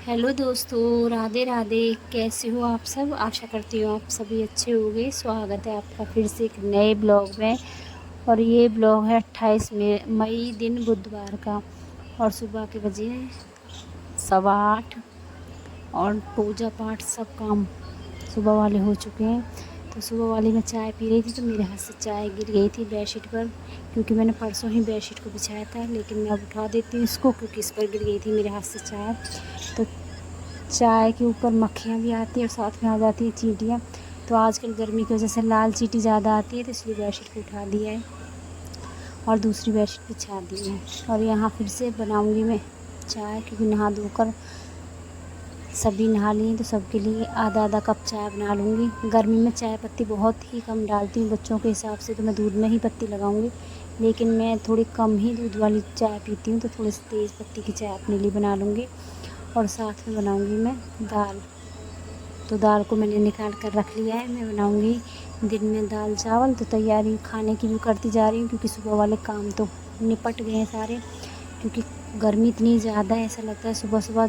Hello दोस्तों, राधे राधे। कैसे हो आप सब? आशा करती हूँ आप सभी अच्छे होंगे। स्वागत है आपका फिर से एक नए ब्लॉग में। और ये ब्लॉग है 28 मई दिन बुधवार का। और सुबह के बजे हैं 8:15। और पूजा पाठ सब काम सुबह वाले हो चुके हैं। तो सुबह वाली मैं चाय पी रही थी तो मेरे हाथ से चाय गिर गई थी बेडशीट पर, क्योंकि मैंने परसों ही बेडशीट को बिछाया था। लेकिन मैं अब उठा देती हूँ इसको, क्योंकि इस पर गिर गई थी मेरे हाथ से चाय। तो चाय के ऊपर मक्खियाँ भी आती हैं और साथ में आ जाती है चींटियाँ। तो आजकल गर्मी की वजह से लाल चींटी ज़्यादा आती है, तो इसलिए बेडशीट को उठा दिया है और दूसरी बेडशीट बिछा दी है। और यहाँ फिर से बनाऊँगी मैं चाय, क्योंकि नहा धोकर सभी नहा लिए तो सबके लिए आधा आधा कप चाय बना लूँगी। गर्मी में चाय पत्ती बहुत ही कम डालती हूँ, बच्चों के हिसाब से तो मैं दूध में ही पत्ती लगाऊँगी। लेकिन मैं थोड़ी कम ही दूध वाली चाय पीती हूँ, तो थोड़ी सी तेज़ पत्ती की चाय अपने लिए बना लूँगी। और साथ में बनाऊँगी मैं दाल। तो दाल को मैंने निकाल कर रख लिया है। मैं बनाऊँगी दिन में दाल चावल। तो तैयारी खाने की भी करती जा रही हूँ, क्योंकि सुबह वाले काम तो निपट गए हैं सारे। क्योंकि गर्मी इतनी ज़्यादा है, ऐसा लगता है सुबह सुबह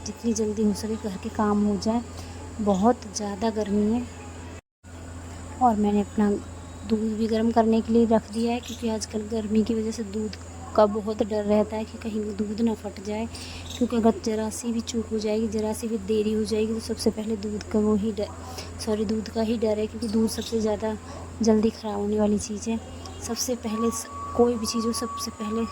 जितनी जल्दी हो सके घर के काम हो जाए। बहुत ज़्यादा गर्मी है। और मैंने अपना दूध भी गर्म करने के लिए रख दिया है, क्योंकि आजकल गर्मी की वजह से दूध का बहुत डर रहता है कि कहीं दूध ना फट जाए। क्योंकि अगर ज़रा सी भी चूक हो जाएगी, ज़रा सी भी देरी हो जाएगी, तो सबसे पहले दूध का ही डर है। क्योंकि दूध सबसे ज़्यादा जल्दी ख़राब होने वाली चीज़ है। सबसे पहले कोई भी चीज़ हो, सबसे पहले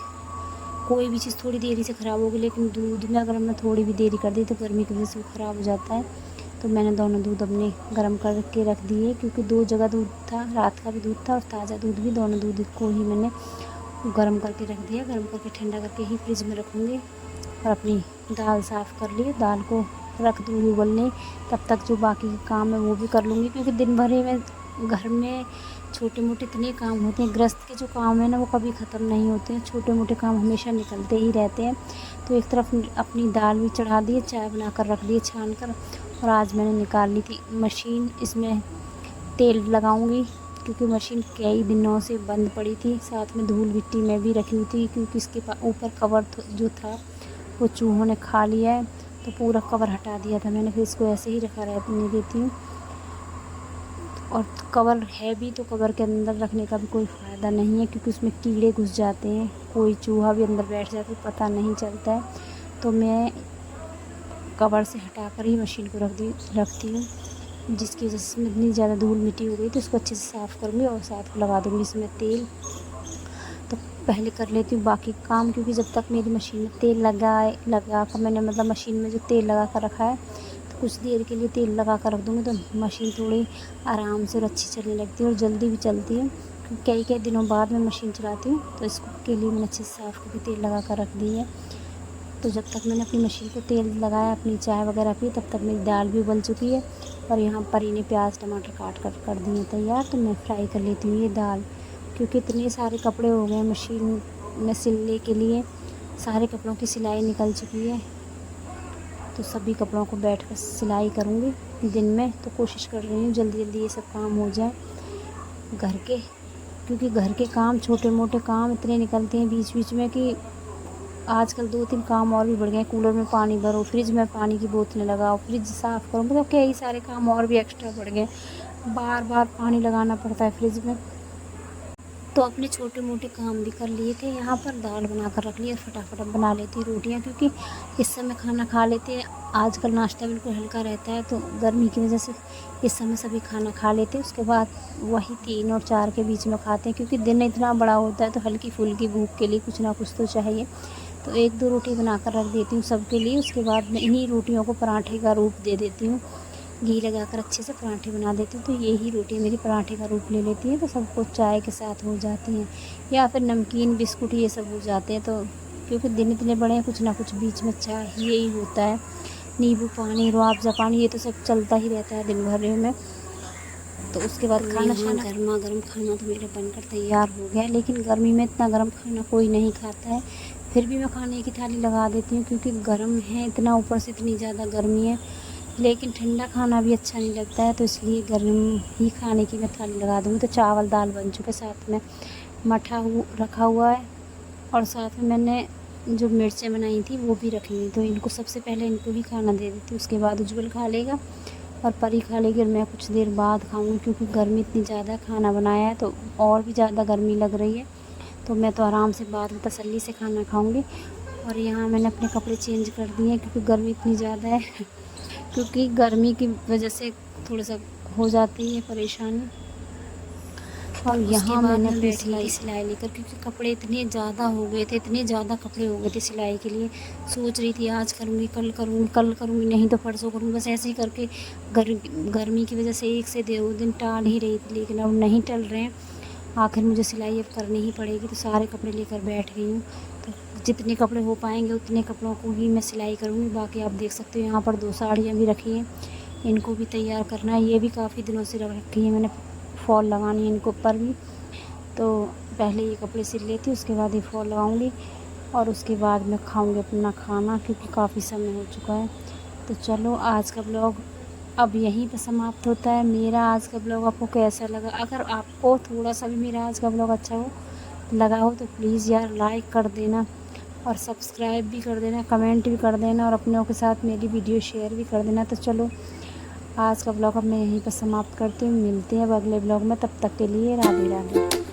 कोई भी चीज़ थोड़ी देरी से ख़राब होगी, लेकिन दूध में अगर हमने थोड़ी भी देरी कर दी तो गर्मी की वजह से वो ख़राब हो जाता है। तो मैंने दोनों दूध अपने गर्म करके रख दिए, क्योंकि 2 जगह दूध था, रात का भी दूध था और ताज़ा दूध भी। दोनों दूध को ही मैंने गर्म करके रख दिया। गर्म करके ठंडा करके ही फ्रिज में रखूँगी। और अपनी दाल साफ़ कर ली, दाल को रख दूँगी उबलने। तब तक जो बाकी के काम है वो भी कर लूँगी, क्योंकि दिन भर ही में घर में छोटे मोटे इतने काम होते हैं। गृहस्थ के जो काम है ना, वो कभी ख़त्म नहीं होते हैं। छोटे मोटे काम हमेशा निकलते ही रहते हैं। तो एक तरफ अपनी दाल भी चढ़ा दी, चाय बना कर रख दी छान कर। और आज मैंने निकाल ली थी मशीन, इसमें तेल लगाऊंगी, क्योंकि मशीन कई दिनों से बंद पड़ी थी। साथ में धूल मिट्टी में भी रखी हुई थी, क्योंकि इसके ऊपर कवर जो था वो चूहों ने खा लिया है। तो पूरा कवर हटा दिया था मैंने, फिर इसको ऐसे ही रखा रहने देती हूँ। और कवर है भी तो कवर के अंदर रखने का भी कोई फ़ायदा नहीं है, क्योंकि उसमें कीड़े घुस जाते हैं, कोई चूहा भी अंदर बैठ जाता है, पता नहीं चलता है। तो मैं कवर से हटा कर ही मशीन को रखती हूँ, जिसकी वजह से इतनी ज़्यादा धूल मिट्टी हो गई। तो इसको अच्छे से साफ़ करूँगी और साथ में लगा दूँगी इसमें तेल। तो पहले कर लेती हूँ बाकी काम, क्योंकि जब तक मेरी मशीन में तेल लगा कर मैंने मतलब मशीन में जो तेल लगा कर रखा है, तो कुछ देर के लिए तेल लगा कर रख दूँगी, तो मशीन थोड़ी आराम से और अच्छी चलने लगती है और जल्दी भी चलती है। कई कई दिनों बाद मैं मशीन चलाती हूँ, तो इसको के लिए मैंने अच्छे से साफ़ करके तेल लगा कर रख दी है। तो जब तक मैंने अपनी मशीन को तेल लगाया, अपनी चाय वगैरह पी, तब तक मेरी दाल भी उबल चुकी है। और यहाँ पर इन्हें प्याज टमाटर काट कर दिए तैयार। तो मैं फ्राई कर लेती हूँ ये दाल, क्योंकि इतने सारे कपड़े हो गए मशीन में सिलने के लिए, सारे कपड़ों की सिलाई निकल चुकी है। तो सभी कपड़ों को बैठ कर सिलाई करूँगी दिन में। तो कोशिश कर रही हूँ जल्दी जल्दी ये सब काम हो जाए घर के, क्योंकि घर के काम छोटे मोटे काम इतने निकलते हैं बीच बीच में कि आजकल 2-3 काम और भी बढ़ गए हैं। कूलर में पानी भरो, फ्रिज में पानी की बोतलें लगाओ, फ्रिज साफ़ करो, मतलब कई सारे काम और भी एक्स्ट्रा बढ़ गए। बार बार पानी लगाना पड़ता है फ्रिज में। तो अपने छोटे मोटे काम भी कर लिए थे। यहाँ पर दाल बना कर रख लिया, फटाफट अब बना लेती रोटियाँ, क्योंकि इस समय खाना खा लेते हैं। आजकल नाश्ता बिल्कुल हल्का रहता है, तो गर्मी की वजह से इस समय सभी खाना खा लेते हैं। उसके बाद वही 3 और 4 के बीच में खाते हैं, क्योंकि दिन इतना बड़ा होता है, तो हल्की फुल्की भूख के लिए कुछ ना कुछ तो चाहिए। तो 1-2 रोटी बना कर रख देती हूँ सबके लिए। उसके बाद मैं इन्हीं रोटियों को पराठे का रूप दे देती हूँ, घी लगाकर अच्छे से पराठे बना देती हूँ। तो यही रोटी मेरी पराठे का रूप ले लेती है, तो सबको चाय के साथ हो जाती हैं, या फिर नमकीन बिस्कुट ये सब हो जाते हैं। तो क्योंकि दिन इतने बड़े हैं, कुछ ना कुछ बीच में चाहिए ही होता है। नींबू पानी, रूअफ़ज़ा पानी, ये तो सब चलता ही रहता है दिन भर में। तो उसके बाद खाना गर्मा गर्म खाना तो मेरा बनकर तैयार हो गया। लेकिन गर्मी में इतना गर्म खाना कोई नहीं खाता है, फिर भी मैं खाने की थाली लगा देती हूँ, क्योंकि गर्म है इतना, ऊपर से इतनी ज़्यादा गर्मी है। लेकिन ठंडा खाना भी अच्छा नहीं लगता है, तो इसलिए गर्म ही खाने की मैं थाली लगा दूँगी। तो चावल दाल बन चुके, साथ में मठा रखा हुआ है, और साथ में मैंने जो मिर्चें बनाई थी वो भी रखी हुई, तो इनको सबसे पहले इनको ही खाना दे देती, उसके बाद उज्जवल खा लेगा और परी खा लेगी और मैं कुछ देर बाद खाऊंगी, क्योंकि गर्मी इतनी ज़्यादा, खाना बनाया है तो और भी ज़्यादा गर्मी लग रही है, तो मैं तो आराम से बाद में तसल्ली से खाना खाऊंगी। और यहाँ मैंने अपने कपड़े चेंज कर दिए हैं क्योंकि गर्मी इतनी ज़्यादा है क्योंकि गर्मी की वजह से थोड़ा सा हो जाती है परेशानी। और यहाँ मैंने अपनी सिलाई लेकर, क्योंकि कपड़े इतने ज़्यादा हो गए थे, इतने ज़्यादा कपड़े हो गए थे सिलाई के लिए। सोच रही थी आज करूँगी, कल करूँगी, कल करूँगी, नहीं तो परसों करूँगी, बस ऐसे ही करके गर्मी की वजह से एक से 2 दिन टाल ही रही थी, लेकिन अब नहीं टल रहे हैं। आखिर मुझे सिलाई अब करनी ही पड़ेगी, तो सारे कपड़े लेकर बैठ गई हूँ। तो जितने कपड़े हो पाएंगे उतने कपड़ों को ही मैं सिलाई करूँगी। बाकी आप देख सकते हो यहाँ पर 2 साड़ियाँ भी रखी हैं, इनको भी तैयार करना है। ये भी काफ़ी दिनों से रख रखी है मैंने, फॉल लगानी है इनको ऊपर भी, तो पहले ये कपड़े सिल लेती, उसके बाद ये फॉल लगाऊंगी और उसके बाद मैं खाऊंगी अपना खाना, क्योंकि काफ़ी समय हो चुका है। तो चलो आज का ब्लॉग अब यहीं पर समाप्त होता है। मेरा आज का ब्लॉग आपको कैसा लगा? अगर आपको थोड़ा सा भी मेरा आज का ब्लॉग अच्छा लगा हो तो प्लीज़ यार लाइक कर देना और सब्सक्राइब भी कर देना, कमेंट भी कर देना और अपनों के साथ मेरी वीडियो शेयर भी कर देना। तो चलो आज का ब्लॉग अब मैं यहीं पर समाप्त करती हूँ, मिलते हैं अब अगले ब्लॉग में, तब तक के लिए राधे राधे।